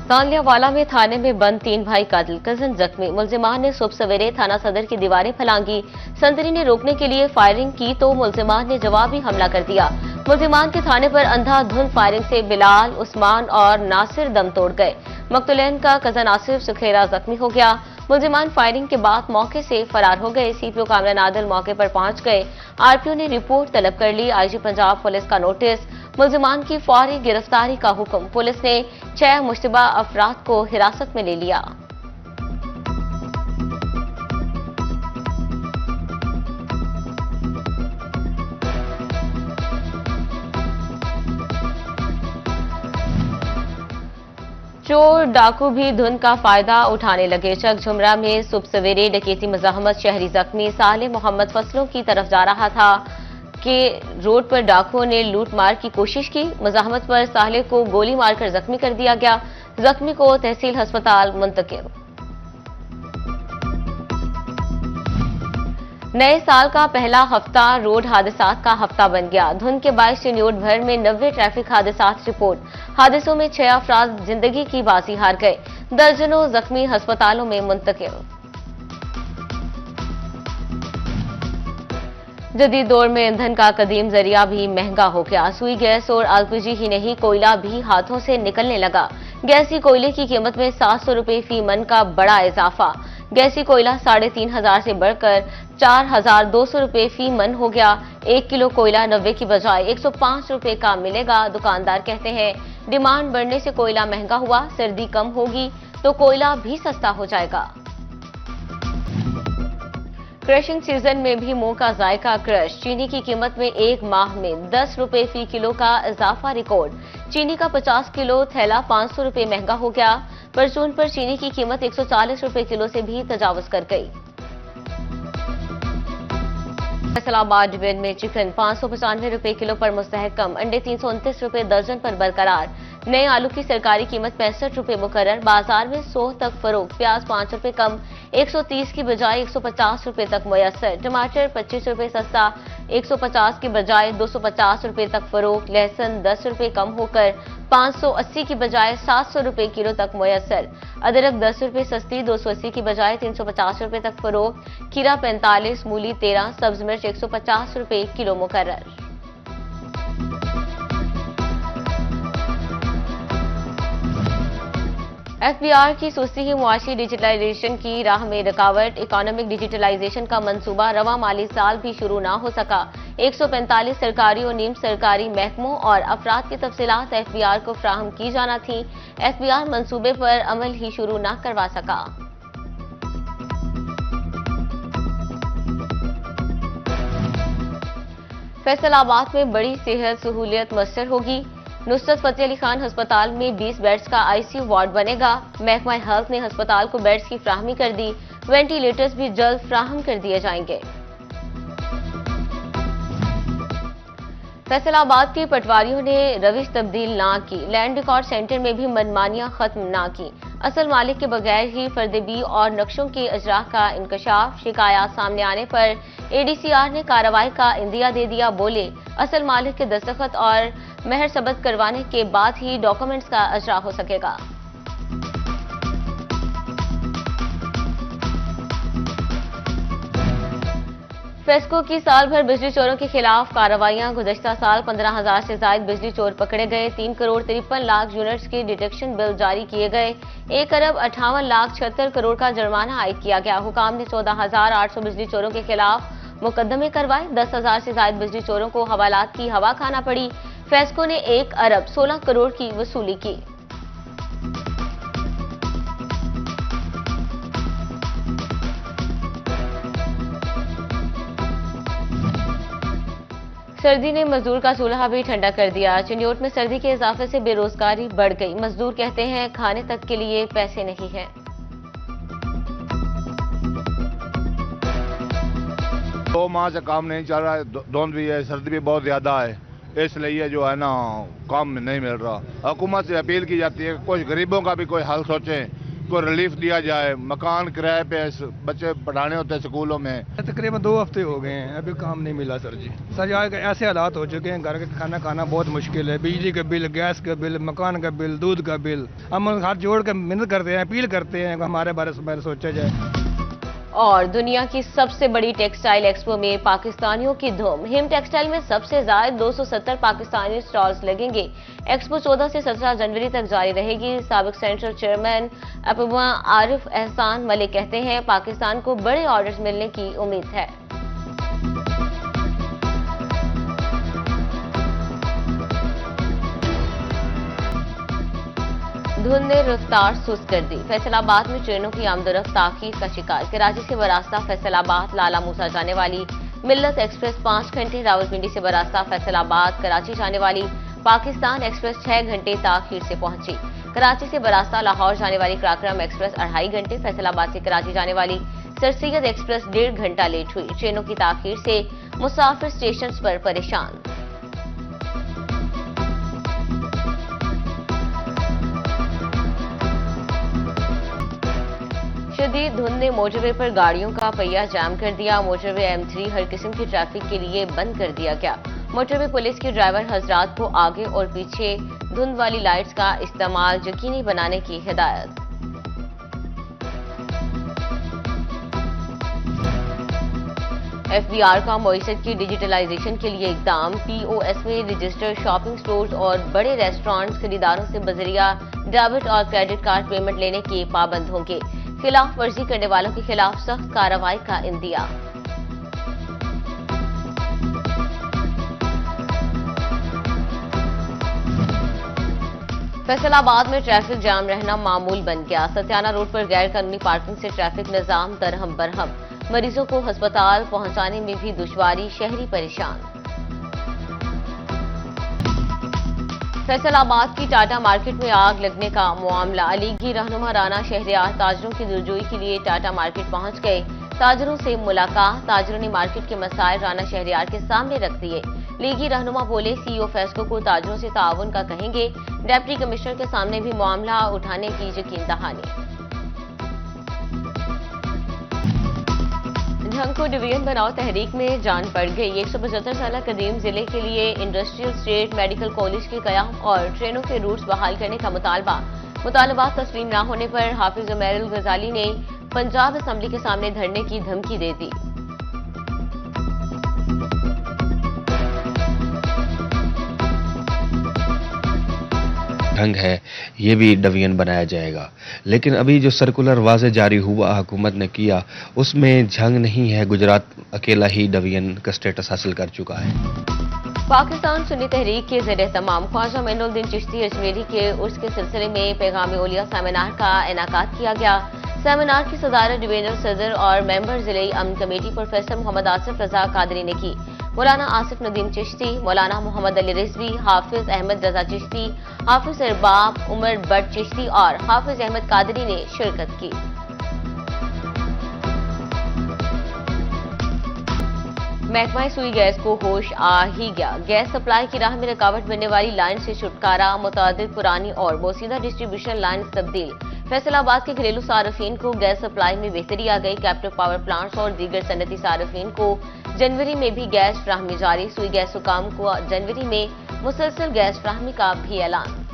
तालियावाला में थाने में बंद 3 भाई कातिल, कजन जख्मी। मुलजिमान ने सुबह सवेरे थाना सदर की दीवारें फलांगी। संतरी ने रोकने के लिए फायरिंग की तो मुलजिमान ने जवाबी हमला कर दिया। मुलजिमान के थाने पर अंधाधुंध फायरिंग से बिलाल, उस्मान और नासिर दम तोड़ गए। मकतूलैन का कजन आसिफ सुखेरा जख्मी हो गया। मुलजिमान फायरिंग के बाद मौके से फरार हो गए। सीपीओ कामरान आदिल मौके पर पहुंच गए। आरपीओ ने रिपोर्ट तलब कर ली। आईजी पंजाब पुलिस का नोटिस, मुलजिमान की फौरी गिरफ्तारी का हुक्म। पुलिस ने 6 मुश्तबा अफराद को हिरासत में ले लिया। चोर डाकू भी धुंध का फायदा उठाने लगे। चक झुमरा में सुबह सवेरे डकैती मज़ाहमत, शहरी जख्मी। साले मोहम्मद फसलों की तरफ जा रहा था कि रोड पर डाकुओं ने लूट मार की कोशिश की। मज़ाहमत पर साले को गोली मारकर जख्मी कर दिया गया। जख्मी को तहसील अस्पताल मुंतकिल। नए साल का पहला हफ्ता रोड हादसात का हफ्ता बन गया। धुंध के बायस चिन्योट भर में 90 ट्रैफिक हादसात रिपोर्ट। हादसों में 6 अफराद जिंदगी की बाजी हार गए। दर्जनों जख्मी अस्पतालों में मुंतकिल। जदीद दौर में ईंधन का कदीम जरिया भी महंगा हो गया। सुई गैस और एलपीजी ही नहीं, कोयला भी हाथों से निकलने लगा। गैसी कोयले की कीमत में 700 रुपए फी मन का बड़ा इजाफा। गैसी कोयला 3,500 से बढ़कर 4,200 रुपए फी मन हो गया। 1 किलो कोयला 90 की बजाय 105 रुपए का मिलेगा। दुकानदार कहते हैं डिमांड बढ़ने से कोयला महंगा हुआ। सर्दी कम होगी तो कोयला भी सस्ता हो जाएगा। क्रशिंग सीजन में भी मुंह का जायका क्रश। चीनी की कीमत में एक माह में 10 रुपए फी किलो का इजाफा रिकॉर्ड। चीनी का 50 किलो थैला 500 रुपए महंगा हो गया। परचून पर चीनी की कीमत 140 रुपए किलो से भी तजावुज कर गई। फैसलाबाद डिवीजन में चिकन 595 रुपए किलो पर मुस्तहकम। अंडे 329 रुपए दर्जन पर बरकरार। नए आलू की सरकारी कीमत 65 रुपए मुकर्रर। बाजार में 100 तक फरोख्त। प्याज 5 रुपए कम 130 की बजाय 150 रुपए तक मुयस्सर। टमाटर 25 रुपए सस्ता 150 की बजाय 250 रुपए तक फरोख्त। लहसुन 10 रुपए कम होकर 580 की बजाय 700 रुपए किलो तक मुयस्सर। अदरक 10 रुपए सस्ती 280 की बजाय 350 रुपए तक फरोख्त। खीरा 45, मूली 13, सब्ज मिर्च 150 रुपए किलो मुकर्रर। एफबीआर की सुस्ती ही मुआशी डिजिटलाइजेशन की राह में रुकावट। इकोनॉमिक डिजिटलाइजेशन का मंसूबा रवा माली साल भी शुरू ना हो सका। 145 सरकारी और नीम सरकारी महकमों और अफराद की तफसीलात एफबीआर को फ्राहम की जाना थी। एफबीआर मंसूबे पर अमल ही शुरू ना करवा सका। फैसलाबाद में बड़ी सेहत सहूलियत मुयस्सर होगी। नुसरत फतेह अली खान अस्पताल में 20 बेड्स का आईसीयू वार्ड बनेगा। महकमा हेल्थ ने अस्पताल को बेड्स की फ्राहमी कर दी। वेंटिलेटर्स भी जल्द फ्राहम कर दिए जाएंगे। फैसलाबाद के पटवारियों ने रविश तब्दील ना की। लैंड रिकॉर्ड सेंटर में भी मनमानियां खत्म ना की। असल मालिक के बगैर ही फर्दबी और नक्शों के अजरा का इंकशाफ। शिकायत सामने आने पर एडीसीआर ने कार्रवाई का इंदिया दे दिया। बोले असल मालिक के दस्तखत और महर सबत करवाने के बाद ही डॉक्यूमेंट्स का अजरा हो सकेगा। फेस्को की साल भर बिजली चोरों के खिलाफ कार्रवाइयां। गुज़श्ता साल 15,000 से ज्यादा बिजली चोर पकड़े गए। 3 करोड़ 53 लाख यूनिट्स के डिटेक्शन बिल जारी किए गए। 1 अरब 58 लाख 76 करोड़ का जुर्माना आयद किया गया। हुकाम ने 14,800 बिजली चोरों के खिलाफ मुकदमे करवाए। 10,000 से ज्यादा बिजली चोरों को हवालात की हवा खाना पड़ी। फेस्को ने 1 अरब 16 करोड़ की वसूली की। सर्दी ने मजदूर का चूल्हा भी ठंडा कर दिया। चिन्योट में सर्दी के इजाफे से बेरोजगारी बढ़ गई। मजदूर कहते हैं खाने तक के लिए पैसे नहीं हैं। 2 माह से काम नहीं चल रहा है। धुंध भी है, सर्दी भी बहुत ज्यादा है, इसलिए जो है ना काम नहीं मिल रहा। हुकूमत से अपील की जाती है कुछ गरीबों का भी कोई हल सोचें। को रिलीफ दिया जाए, मकान किराए पे बच्चे पढ़ाने होते हैं स्कूलों में। तकरीबन 2 हफ्ते हो गए हैं, अभी काम नहीं मिला सर जी। सर आज ऐसे हालात हो चुके हैं, घर का खाना खाना बहुत मुश्किल है। बिजली का बिल, गैस का बिल, मकान का बिल, दूध का बिल। हम हाथ जोड़ कर मिन्नत करते हैं, अपील करते हैं कि हमारे बारे में सोचा जाए। और दुनिया की सबसे बड़ी टेक्सटाइल एक्सपो में पाकिस्तानियों की धूम। हिम टेक्सटाइल में सबसे ज्यादा 270 पाकिस्तानी स्टॉल्स लगेंगे। एक्सपो 14 से 17 जनवरी तक जारी रहेगी। साबिक सेंट्रल चेयरमैन अपूबा आरिफ एहसान मलिक कहते हैं, पाकिस्तान को बड़े ऑर्डर्स मिलने की उम्मीद है। धुंध ने रफ्तार सुस्त कर दी। फैसलाबाद में ट्रेनों की आमदोरफ्त ताखीर का शिकार। कराची से बरास्ता फैसलाबाद लाला मूसा जाने वाली मिल्लत एक्सप्रेस 5 घंटे, रावलपिंडी से बरास्ता फैसलाबाद कराची जाने वाली पाकिस्तान एक्सप्रेस 6 घंटे ताखीर से पहुंची। कराची से बरास्ता लाहौर जाने वाली कराक्रम एक्सप्रेस 2.5 घंटे, फैसलाबाद से कराची जाने वाली सर सैयद एक्सप्रेस 1.5 घंटा लेट हुई। ट्रेनों की ताखीर से मुसाफिर स्टेशन पर परेशान। शदीद धुंध ने मोटरवे पर गाड़ियों का पहिया जाम कर दिया। मोटरवे M3 हर किस्म की ट्रैफिक के लिए बंद कर दिया गया। मोटरवे पुलिस की ड्राइवर हजरात को आगे और पीछे धुंध वाली लाइट्स का इस्तेमाल यकीनी बनाने की हिदायत। FBR का मईशत की डिजिटलाइजेशन के लिए इकदाम। POS में रजिस्टर्ड शॉपिंग स्टोर्स और बड़े रेस्टोरेंट्स खरीदारों से बजरिया डेबिट और क्रेडिट कार्ड पेमेंट लेने के पाबंद होंगे। खिलाफ वर्जी करने वालों के खिलाफ सख्त कार्रवाई का इंदिया। फैसलाबाद में ट्रैफिक जाम रहना मामूल बन गया। सत्याना रोड पर गैर कानूनी पार्किंग से ट्रैफिक निजाम दरहम बरहम। मरीजों को अस्पताल पहुंचाने में भी दुश्वारी, शहरी परेशान। फैसलाबाद की टाटा मार्केट में आग लगने का मामला। लीगी रहनुमा राना शहरियार ताजरों की दिलजोई के लिए टाटा मार्केट पहुंच गए। ताजरों से मुलाकात। ताजरों ने मार्केट के मसाइल राना शहरियार के सामने रख दिए। लीगी रहनुमा बोले, CEO फैसको को ताजरों से ताउन का कहेंगे। डिप्टी कमिश्नर के सामने भी मामला उठाने की यकीन दहानी। ढंग को डिवीजन बनाओ तहरीक में जान पड़ गई। 175 साल कदीम जिले के लिए इंडस्ट्रियल स्टेट मेडिकल कॉलेज के कयाम और ट्रेनों के रूट्स बहाल करने का मुतालबा तस्लीम न होने पर हाफिज उमैर अल गजाली ने पंजाब असेंबली के सामने धरने की धमकी दे दी। ढंग है ये भी डिवीजन बनाया जाएगा, लेकिन अभी जो सर्कुलर वाज़े जारी हुआ हुकूमत ने किया उसमें झंग नहीं है। गुजरात अकेला ही डिवीजन का स्टेटस हासिल कर चुका है। पाकिस्तान सुन्नी तहरीक के ज़रिए तमाम ख्वाजा मोइनुद्दीन चिश्ती अजमेरी के उर्स के सिलसिले में पैगाम ओलिया सेमिनार का इनेकाद किया गया। सेमिनार की सदारत डिवीजनल सदर और मेंबर जिले अमन कमेटी प्रोफेसर मोहम्मद आसिफ रजा कादरी ने की। मौलाना आसिफ नदीम चिश्ती, मौलाना मोहम्मद अली रिजवी, हाफिज अहमद रजा चिश्ती, हाफिज अरबाब उमर बट चिश्ती और हाफिज अहमद कादरी ने शिरकत की। महकमा सुई गैस को होश आ ही गया। गैस सप्लाई की राह में रुकावट बनने वाली लाइन से छुटकारा। मुतादिद पुरानी और बोसीदा डिस्ट्रीब्यूशन लाइन तब्दील। फैसलाबाद के घरेलू सार्फिन को गैस सप्लाई में बेहतरी आ गई। कैप्टिव पावर प्लांट्स और दीगर सनती सार्फिन को जनवरी में भी गैस फ्राहमी जारी। सुई गैस हुकाम को जनवरी में मुसलसल गैस फ्राहमी का भी ऐलान।